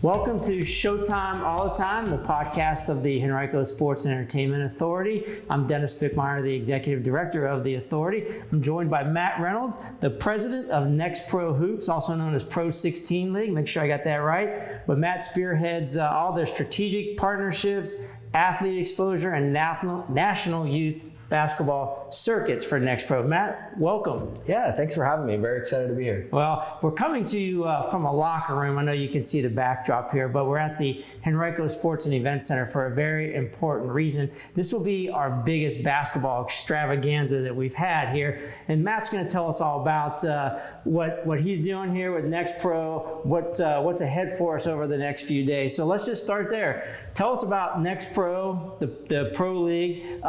Welcome to Showtime All the Time, the podcast of the Henrico Sports and Entertainment Authority. I'm Dennis Bickmeier, the Executive Director of the Authority. I'm joined by Matt Reynolds, the President of NXTPRO Hoops, also known as PRO16 League. Make sure I got that right. But Matt spearheads all their strategic partnerships, athlete exposure, and national youth basketball circuits for NXTPRO. Matt, welcome. Yeah, thanks for having me. Very excited to be here. Well, we're coming to you from a locker room. I know you can see the backdrop here, but we're at the Henrico Sports and Events Center for a very important reason. This will be our biggest basketball extravaganza that we've had here, and Matt's going to tell us all about what he's doing here with NXTPRO, what's ahead for us over the next few days. So let's just start there. Tell us about NXTPRO, the Pro League,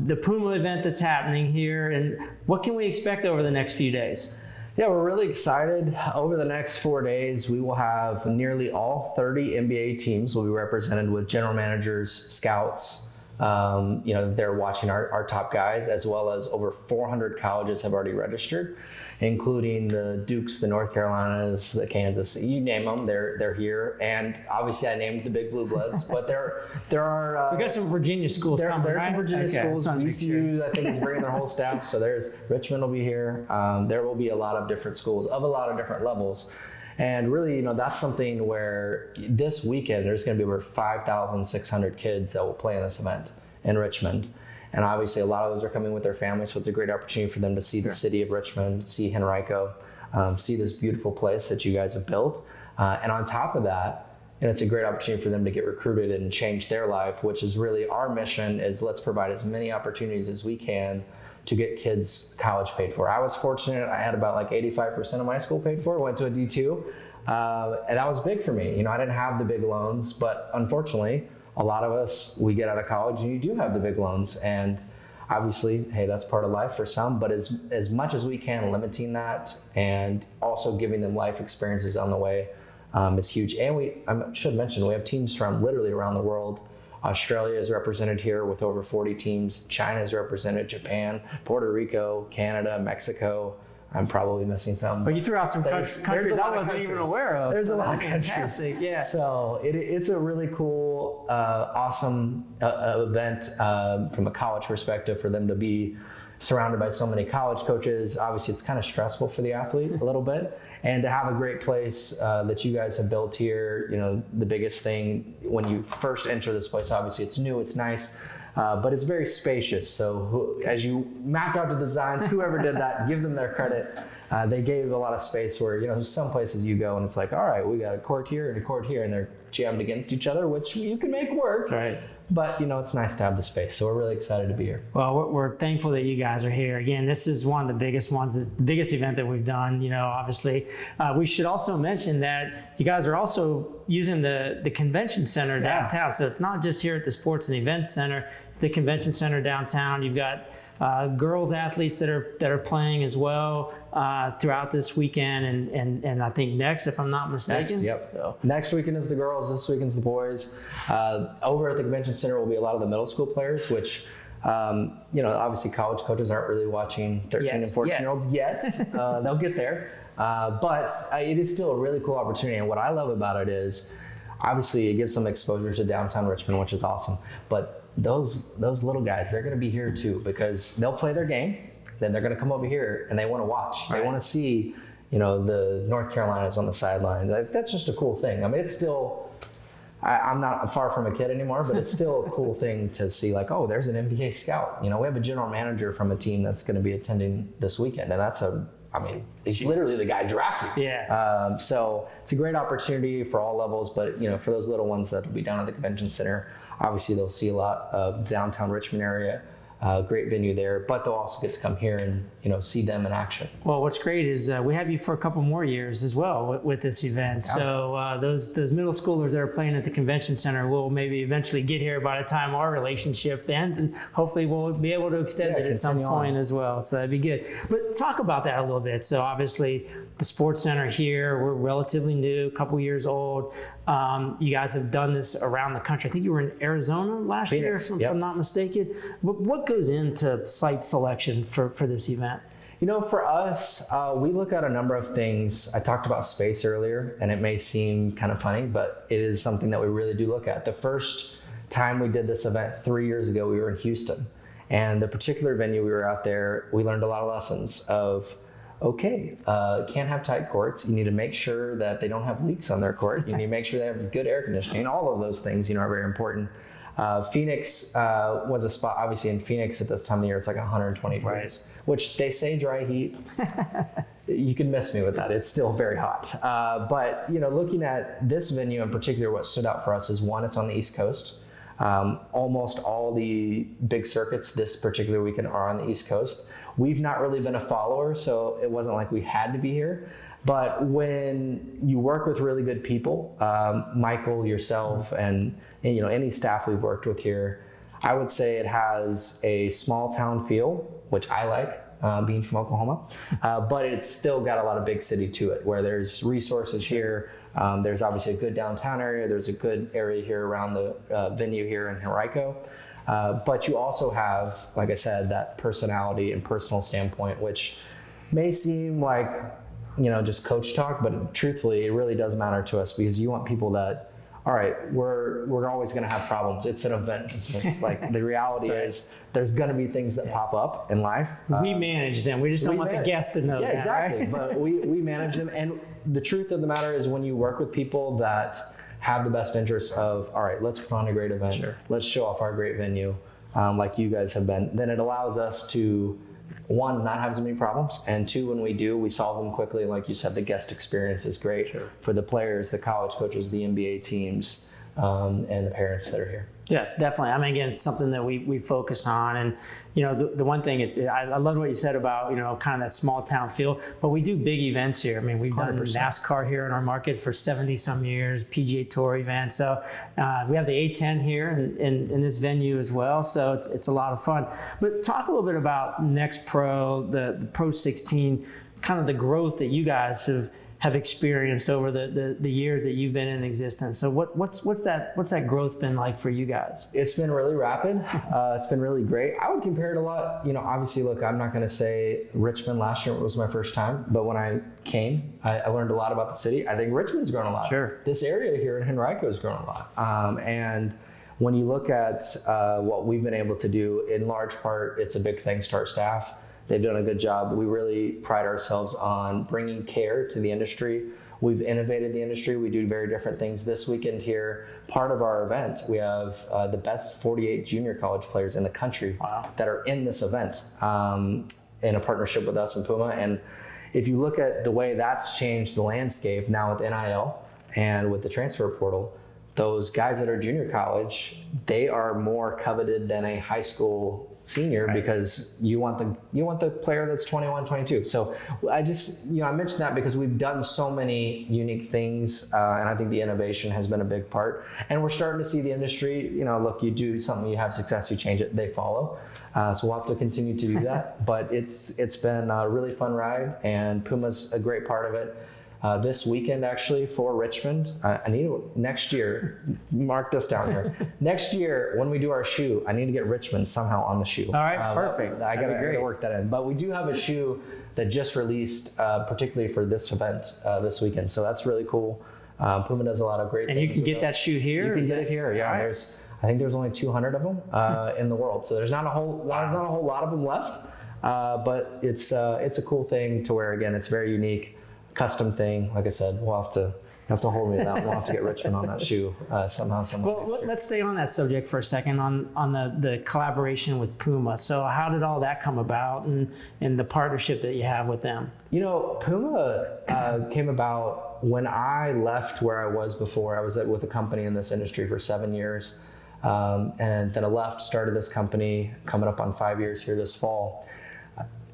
the Puma event that's happening here, and what can we expect over the next few days? Yeah, we're really excited. Over the next 4 days, we will have nearly all 30 NBA teams will be represented with general managers, scouts. They're watching our top guys, as well as over 400 colleges have already registered, including the Dukes, the North Carolinas, the Kansas, you name them, they're here. And obviously I named the Big Blue Bloods, but there are... we got some Virginia schools coming, There's right? some Virginia schools. VCU, sure. I think, is bringing their whole staff. So Richmond will be here. There will be a lot of different schools of a lot of different levels. And really, that's something where this weekend, there's going to be over 5,600 kids that will play in this event in Richmond. And obviously a lot of those are coming with their families, so it's a great opportunity for them to see the city of Richmond, see Henrico, see this beautiful place that you guys have built. And on top of that, it's a great opportunity for them to get recruited and change their life, which is really our mission, is let's provide as many opportunities as we can to get kids college paid for. I was fortunate, I had about like 85% of my school paid for, went to a D2, and that was big for me. I didn't have the big loans, but unfortunately, a lot of us, we get out of college and you do have the big loans, and obviously, hey, that's part of life for some, but as much as we can, limiting that and also giving them life experiences on the way is huge. And I should mention, we have teams from literally around the world. Australia is represented here with over 40 teams. China is represented, Japan, Puerto Rico, Canada, Mexico. I'm probably missing some. But you threw out some countries I wasn't even aware of. There's a lot of countries. Yeah. So it's a really cool, awesome event from a college perspective for them to be surrounded by so many college coaches. Obviously, it's kind of stressful for the athlete a little bit. And to have a great place that you guys have built here, the biggest thing when you first enter this place, obviously it's new, it's nice. But it's very spacious. So as you map out the designs, whoever did that, give them their credit. They gave a lot of space where, some places you go and it's like, all right, we got a court here and a court here, and they're jammed against each other, which you can make work. Right. But, it's nice to have the space. So we're really excited to be here. Well, we're thankful that you guys are here. Again, this is one of the biggest ones, the biggest event that we've done, obviously. We should also mention that you guys are also using the convention center downtown. So it's not just here at the Sports and Events Center, the convention center downtown. You've got girls athletes that are playing as well throughout this weekend, and I think next, if I'm not mistaken. Next, yep. So. Next weekend is the girls, this weekend's the boys. Over at the convention center will be a lot of the middle school players, which obviously college coaches aren't really watching 13 and 14-year-olds yet. They'll get there. But it is still a really cool opportunity, and what I love about it is obviously it gives some exposure to downtown Richmond, which is awesome. But those little guys, they're going to be here too, because they'll play their game, then they're going to come over here and they want to watch. Right. They want to see, the North Carolinas on the sideline. That's just a cool thing. I mean, it's still, I'm far from a kid anymore, but it's still a cool thing to see, like, oh, there's an NBA scout. We have a general manager from a team that's going to be attending this weekend, and he's literally the guy drafted. Yeah. So it's a great opportunity for all levels, but for those little ones that will be down at the convention center, obviously they'll see a lot of downtown Richmond area, great venue there, but they'll also get to come here and see them in action. Well, what's great is we have you for a couple more years as well with this event. Yeah. So those middle schoolers that are playing at the convention center will maybe eventually get here by the time our relationship ends, and hopefully we'll be able to extend it at some point as well. So that'd be good. But talk about that a little bit. So obviously the sports center here, we're relatively new, a couple years old. You guys have done this around the country. I think you were in Arizona last year, if I'm not mistaken. What goes into site selection for this event? For us, we look at a number of things. I talked about space earlier, and it may seem kind of funny, but it is something that we really do look at. The first time we did this event 3 years ago, we were in Houston. And the particular venue we were out there, we learned a lot of lessons of, can't have tight courts. You need to make sure that they don't have leaks on their court. You need to make sure they have good air conditioning. All of those things, are very important. Phoenix was a spot, obviously in Phoenix at this time of the year, it's like 120 degrees, which they say dry heat. You can miss me with that. It's still very hot. But, looking at this venue in particular, what stood out for us is one, it's on the East Coast. Almost all the big circuits this particular weekend are on the East Coast. We've not really been a follower, so it wasn't like we had to be here. But when you work with really good people, Michael, yourself, and any staff we've worked with here, I would say it has a small town feel, which I like, being from Oklahoma. But it's still got a lot of big city to it, where there's resources here. There's obviously a good downtown area. There's a good area here around the venue here in Henrico. But you also have, like I said, that personality and personal standpoint, which may seem like, just coach talk, but truthfully, it really does matter to us, because you want people that, all right, we're always going to have problems. It's an event. It's like the reality is there's going to be things that pop up in life. We manage them. We just don't want the guests to know that. Yeah, exactly. Right? But we manage them. And the truth of the matter is, when you work with people that have the best interests of, all right, let's put on a great event. Sure. Let's show off our great venue, like you guys have been, then it allows us to, one, not have as many problems, and two, when we do, we solve them quickly. Like you said, the guest experience is great for the players, the college coaches, the NBA teams, and the parents that are here. Yeah, definitely. I mean, again, it's something that we focus on. And, the one thing, I love what you said about, kind of that small town feel, but we do big events here. I mean, we've done 100%. NASCAR here in our market for 70 some years, PGA Tour events. So we have the A10 here in this venue as well. So it's a lot of fun. But talk a little bit about NXTPRO, the Pro 16, kind of the growth that you guys have experienced over the years that you've been in existence. So what's that growth been like for you guys? It's been really rapid. It's been really great. I would compare it a lot. Obviously, look, I'm not going to say Richmond last year was my first time, but when I came, I learned a lot about the city. I think Richmond's grown a lot. Sure. This area here in Henrico has grown a lot. And when you look at what we've been able to do, in large part, it's a big thanks to our staff. They've done a good job. We really pride ourselves on bringing care to the industry. We've innovated the industry. We do very different things. This weekend here, part of our event, we have the best 48 junior college players in the country that are in this event in a partnership with us and Puma. And if you look at the way that's changed the landscape now with NIL and with the transfer portal, those guys that are junior college, they are more coveted than a high school senior, because you want the player that's 21, 22. So I just, I mentioned that because we've done so many unique things, and I think the innovation has been a big part. And we're starting to see the industry, look, you do something, you have success, you change it, they follow. So we'll have to continue to do that. But it's been a really fun ride, and Puma's a great part of it. This weekend, actually, for Richmond, next year, mark this down here. Next year, when we do our shoe, I need to get Richmond somehow on the shoe. All right, perfect. I got to work that in. But we do have a shoe that just released, particularly for this event this weekend. So that's really cool. Puma does a lot of great things. And you can get that shoe here? You can get it here, yeah. Right. I think there's only 200 of them in the world. So there's not a whole lot of them left. But it's a cool thing to wear. Again, it's very unique. Custom thing. Like I said, we'll have to hold me to that. We'll have to get Richmond on that shoe somehow. Well, let's stay on that subject for a second on the collaboration with Puma. So how did all that come about, and the partnership that you have with them? Puma came about when I left where I was before. I was with a company in this industry for 7 years, and then I left, started this company coming up on 5 years here this fall.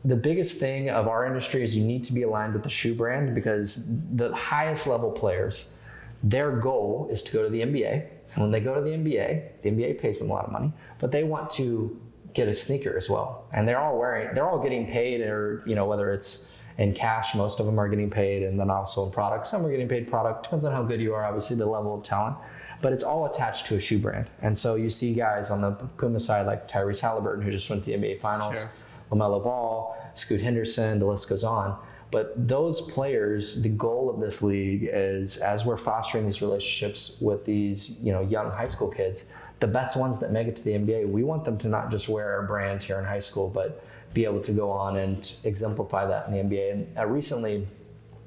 The biggest thing of our industry is you need to be aligned with the shoe brand, because the highest level players, their goal is to go to the NBA. And when they go to the NBA pays them a lot of money, but they want to get a sneaker as well. And they're all getting paid, or, whether it's in cash, most of them are getting paid, and then also in product. Some are getting paid product, depends on how good you are, obviously the level of talent, but it's all attached to a shoe brand. And so you see guys on the Puma side like Tyrese Halliburton, who just went to the NBA Finals. Sure. LaMelo Ball, Scoot Henderson, the list goes on. But those players, the goal of this league is, as we're fostering these relationships with these, young high school kids, the best ones that make it to the NBA, we want them to not just wear our brand here in high school, but be able to go on and exemplify that in the NBA. And recently,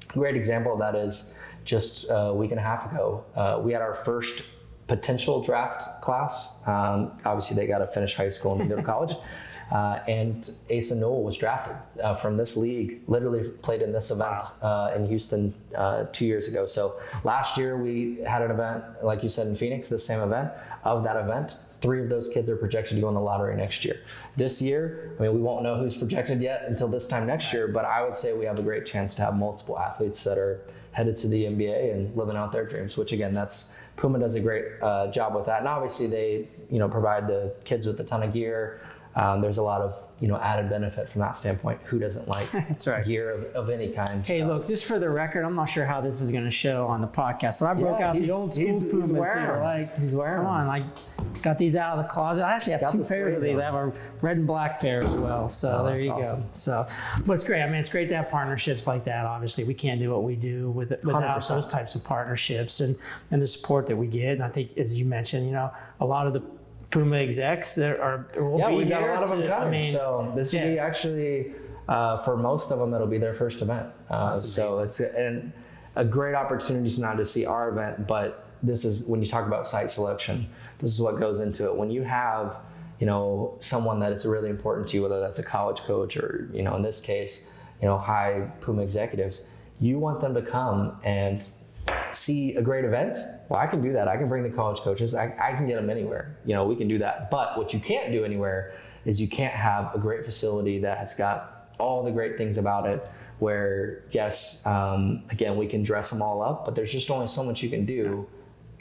a great example of that is just a week and a half ago, we had our first potential draft class. Obviously, they got to finish high school and go to college. And Asa Newell was drafted from this league, literally played in this event in Houston 2 years ago. So last year we had an event, like you said, in Phoenix, the same event. Of that event, 3 of those kids are projected to go in the lottery next year. This year, we won't know who's projected yet until this time next year, but I would say we have a great chance to have multiple athletes that are headed to the NBA and living out their dreams, which again, Puma does a great job with that. And obviously they, provide the kids with a ton of gear. There's a lot of added benefit from that standpoint. Who doesn't like That's right. gear of any kind? Hey, look, just for the record, I'm not sure how this is going to show on the podcast, but I broke out the old school Pumas here. He's wearing come on, got these out of the closet. I actually have 2 pairs of these. I have a red and black pair as well. So there you go. So, but it's great. It's great to have partnerships like that. Obviously, we can't do what we do without 100%. Those types of partnerships and the support that we get. And I think, as you mentioned, a lot of the Puma execs that will be we've got here a lot of them coming. So this will be actually, for most of them, it'll be their first event. So it's a great opportunity to not just see our event, but this is when you talk about site selection, this is what goes into it. When you have, someone that it's really important to you, whether that's a college coach or, in this case, high Puma executives, you want them to come and see a great event. Well, I can do that. I can bring the college coaches. I can get them anywhere. We can do that. But what you can't do anywhere is you can't have a great facility that has got all the great things about it where, yes, again, we can dress them all up, but there's just only so much you can do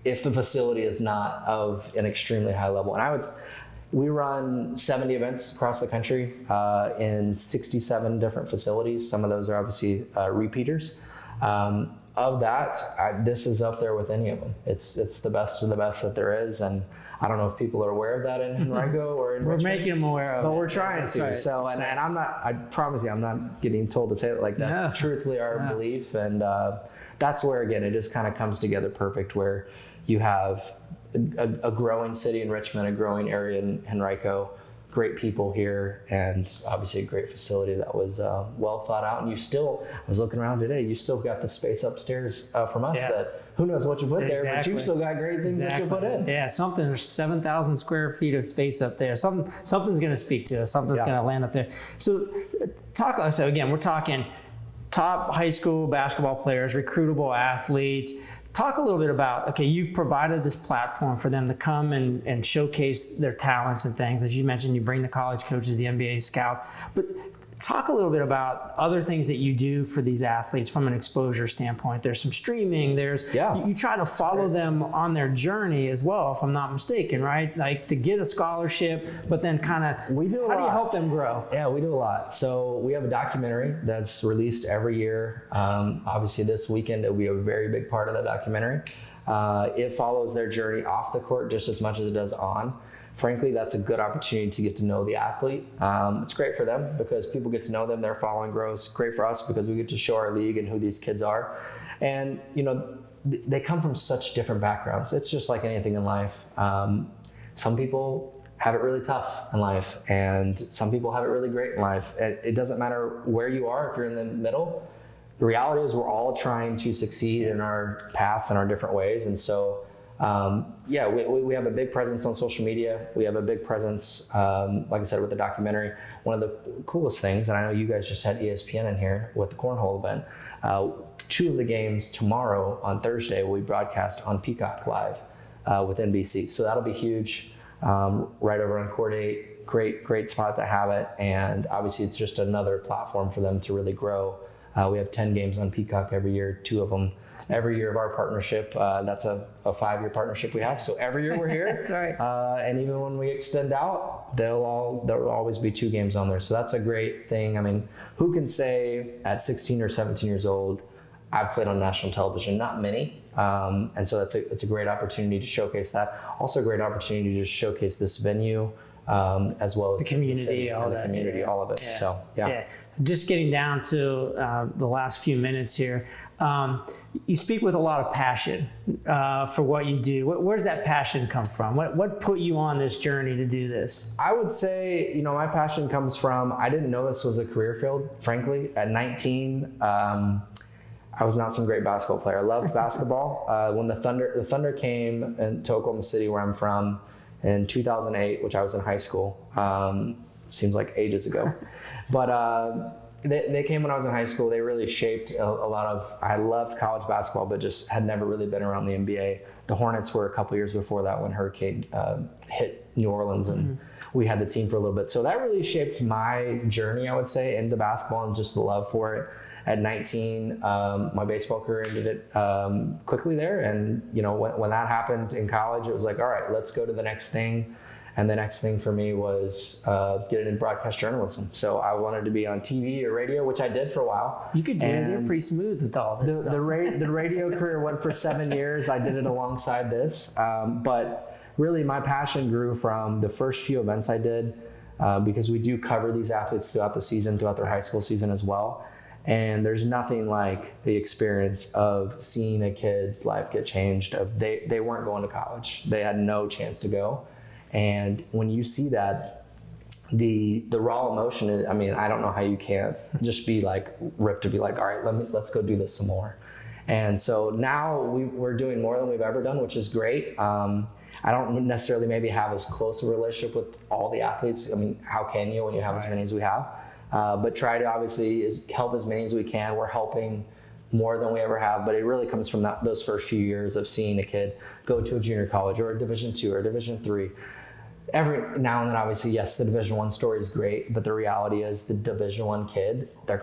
if the facility is not of an extremely high level. And we run 70 events across the country in 67 different facilities. Some of those are obviously repeaters. Of that, this is up there with any of them. It's the best of the best that there is, and I don't know if people are aware of that in Henrico or in We're Richmond, making them aware of it. but we're trying to. Right. So, and I'm not. I promise you, I'm not getting told to say it like that's truthfully our belief, and that's where again it just kind of comes together perfect, where you have a growing city in Richmond, a growing area in Henrico, great people here, and obviously a great facility that was well thought out. And I was looking around today, you still got the space upstairs from us that who knows what you put there, but you've still got great things that you put in. Yeah, there's 7,000 square feet of space up there. Something's going to speak to us. Something's going to land up there. So again, we're talking top high school basketball players, recruitable athletes. Talk a little bit about, you've provided this platform for them to come and showcase their talents and things. As you mentioned, you bring the college coaches, the NBA scouts, but talk a little bit about other things that you do for these athletes from an exposure standpoint. There's some streaming, you try to follow them on their journey as well, if I'm not mistaken, right? Like to get a scholarship, but then how do you help them grow? Yeah, we do a lot. So we have a documentary that's released every year. Obviously this weekend, it'll be a very big part of the documentary. It follows their journey off the court just as much as it does on. Frankly, that's a good opportunity to get to know the athlete. It's great for them because people get to know them, their following grows. Great for us because we get to show our league and who these kids are. And, they come from such different backgrounds. It's just like anything in life. Some people have it really tough in life and some people have it really great in life. It doesn't matter where you are, if you're in the middle. The reality is we're all trying to succeed in our paths and our different ways. And so, we have a big presence on social media. We have a big presence, like I said, with the documentary. One of the coolest things, and I know you guys just had ESPN in here with the cornhole event. 2 of the games tomorrow on Thursday will be broadcast on Peacock Live with NBC. So that'll be huge. Right over on Court 8, great spot to have it. And obviously it's just another platform for them to really grow. We have 10 games on Peacock every year, 2 of them every year of our partnership. That's a 5-year partnership we have. So every year we're here. That's right. And even when we extend out, there will always be 2 games on there. So that's a great thing. I mean, who can say at 16 or 17 years old, I've played on national television? Not many. And so it's a great opportunity to showcase that. Also a great opportunity to showcase this venue, as well as the community, city all and the that. community, all of it. Yeah. So yeah. Just getting down to the last few minutes here. You speak with a lot of passion for what you do. Where does that passion come from? What put you on this journey to do this? I would say, my passion comes from, I didn't know this was a career field, frankly. At 19, I was not some great basketball player. I loved basketball. When the Thunder came to Oklahoma City, where I'm from, in 2008, which I was in high school. Seems like ages ago. But they came when I was in high school. They really shaped a lot of, I loved college basketball, but just had never really been around the NBA. The Hornets were a couple years before that when Hurricane hit New Orleans, and we had the team for a little bit. So that really shaped my journey, I would say, into basketball and just the love for it. At 19, my baseball career ended it quickly there. And, when that happened in college, it was like, all right, let's go to the next thing. And the next thing for me was getting into broadcast journalism. So I wanted to be on TV or radio, which I did for a while. You could do it. You're pretty smooth with all this stuff. The radio career went for 7 years. I did it alongside this. But really, my passion grew from the first few events I did because we do cover these athletes throughout the season, throughout their high school season as well. And there's nothing like the experience of seeing a kid's life get changed. They weren't going to college. They had no chance to go. And when you see that, the raw emotion is, I don't know how you can't just be like ripped to be like, all right, let's go do this some more. And so now we're doing more than we've ever done, which is great. I don't necessarily maybe have as close a relationship with all the athletes. How can you when you have as many as we have? But try to obviously help as many as we can. We're helping more than we ever have, but it really comes from those first few years of seeing a kid go to a junior college or a Division II or a Division III. Every now and then, obviously, yes, the Division I story is great, but the reality is the Division I kid, they're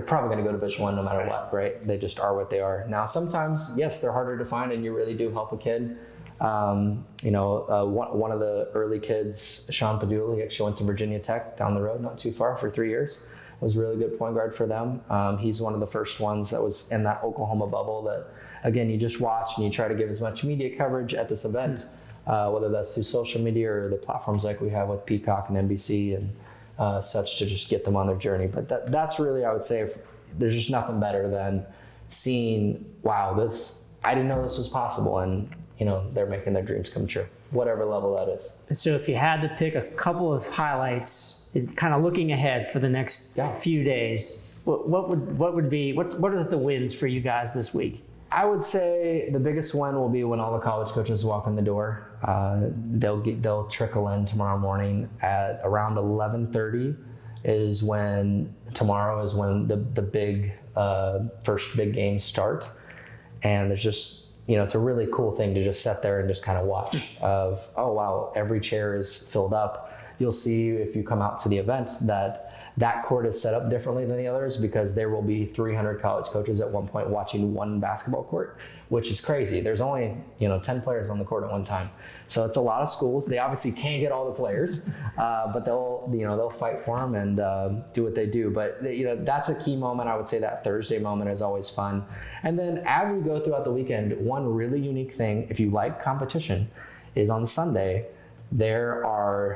probably going to go to Division I no matter what, right? They just are what they are. Now, sometimes, yes, they're harder to find, and you really do help a kid. One of the early kids, Sean Padula, he actually went to Virginia Tech down the road, not too far, for 3 years. Was a really good point guard for them. He's one of the first ones that was in that Oklahoma bubble that, again, you just watch and you try to give as much media coverage at this event, whether that's through social media or the platforms like we have with Peacock and NBC and such, to just get them on their journey. But that's really, I would say, there's just nothing better than seeing, wow, I didn't know this was possible, and they're making their dreams come true, whatever level that is. So if you had to pick a couple of highlights, kind of looking ahead for the next few days, what are the wins for you guys this week? I would say the biggest one will be when all the college coaches walk in the door. They'll trickle in tomorrow morning at around 11:30 tomorrow is when the big first big games start. And there's just, it's a really cool thing to just sit there and just kind of watch of, oh wow, every chair is filled up. You'll see if you come out to the event that court is set up differently than the others because there will be 300 college coaches at one point watching one basketball court, which is crazy. There's only 10 players on the court at one time, so it's a lot of schools. They obviously can't get all the players, but they'll fight for them and do what they do. But that's a key moment. I would say that Thursday moment is always fun. And then as we go throughout the weekend, one really unique thing, if you like competition, is on Sunday. There are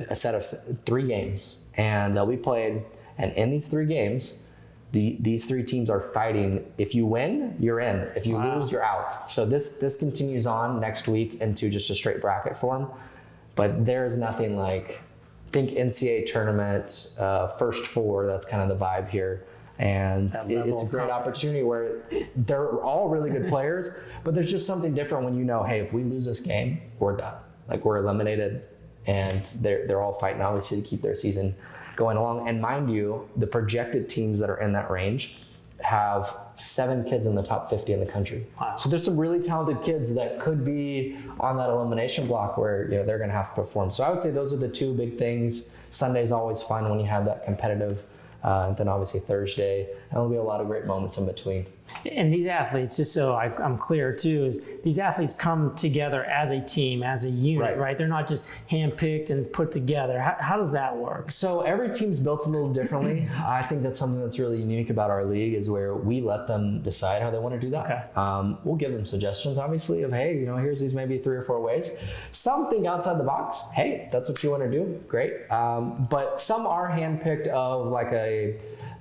a set of 3 games, and they'll be played. And in these 3 games, these 3 teams are fighting. If you win, you're in. If you lose, you're out. So this continues on next week into just a straight bracket form. But there is nothing like, think NCAA tournament, first 4. That's kind of the vibe here. And it's a great opportunity where they're all really good players, but there's just something different when hey, if we lose this game, we're done. Like, we're eliminated, and they're all fighting obviously to keep their season going along. And mind you, the projected teams that are in that range have 7 kids in the top 50 in the country. Wow. So there's some really talented kids that could be on that elimination block where they're going to have to perform. So I would say those are the 2 big things. Sunday's always fun when you have that competitive, and then obviously Thursday, and there'll be a lot of great moments in between. And these athletes, just so I'm clear too, is these athletes come together as a team, as a unit, right? They're not just handpicked and put together. How does that work? So every team's built a little differently. I think that's something that's really unique about our league is where we let them decide how they want to do that. Okay. We'll give them suggestions, obviously, of, hey, here's these maybe 3 or 4 ways. Some think outside the box. Hey, that's what you want to do. Great. But some are handpicked of like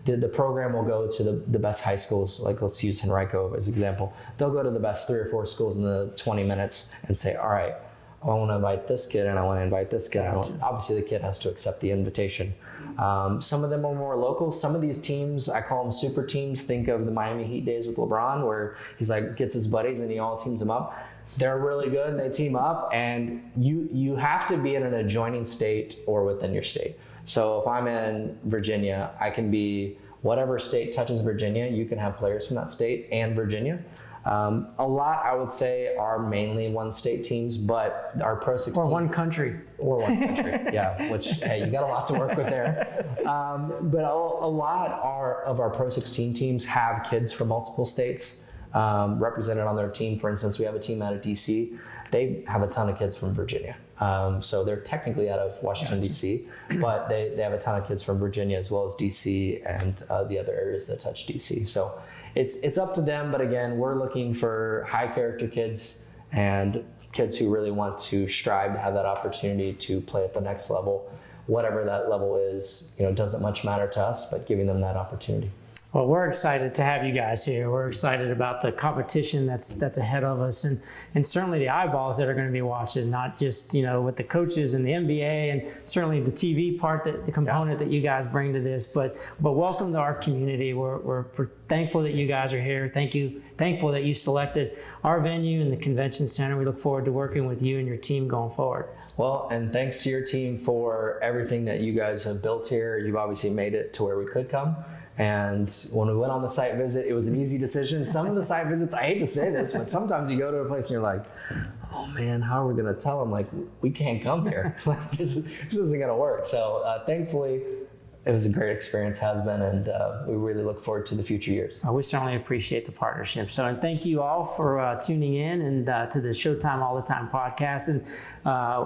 the program will go to the best high schools. Like let's use Henrico as an example. They'll go to the best 3 or 4 schools in the 20 minutes and say, all right, I want to invite this kid and I want to invite this kid. Obviously the kid has to accept the invitation. Some of them are more local. Some of these teams, I call them super teams. Think of the Miami Heat days with LeBron where he's like gets his buddies and he all teams them up. They're really good and they team up, and you have to be in an adjoining state or within your state. So if I'm in Virginia, I can be whatever state touches Virginia, you can have players from that state and Virginia. A lot, I would say, are mainly one state teams, but our Pro 16... Or one country. Or one country, yeah, which, hey, you got a lot to work with there. But a lot of our Pro 16 teams have kids from multiple states represented on their team. For instance, we have a team out of DC. They have a ton of kids from Virginia. So they're technically out of Washington, D.C., but they have a ton of kids from Virginia as well as D.C. and the other areas that touch D.C. So it's up to them. But again, we're looking for high character kids and kids who really want to strive to have that opportunity to play at the next level. Whatever that level is, doesn't much matter to us, but giving them that opportunity. Well, we're excited to have you guys here. We're excited about the competition that's ahead of us, and certainly the eyeballs that are going to be watching, not just with the coaches and the NBA, and certainly the TV part, the component that you guys bring to this. But welcome to our community. We're thankful that you guys are here. Thankful that you selected our venue and the convention center. We look forward to working with you and your team going forward. Well, and thanks to your team for everything that you guys have built here. You've obviously made it to where we could come. And when we went on the site visit, it was an easy decision. Some of the site visits, I hate to say this, but sometimes you go to a place and you're like, oh man, how are we going to tell them? Like, we can't come here. Like, this isn't going to work. So thankfully, it was a great experience, has been, and we really look forward to the future years. We certainly appreciate the partnership. So, and thank you all for tuning in and to the Showtime All the Time podcast. And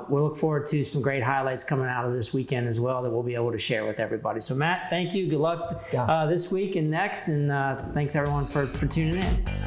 we'll look forward to some great highlights coming out of this weekend as well that we'll be able to share with everybody. So, Matt, thank you. Good luck this week and next. And thanks everyone for tuning in.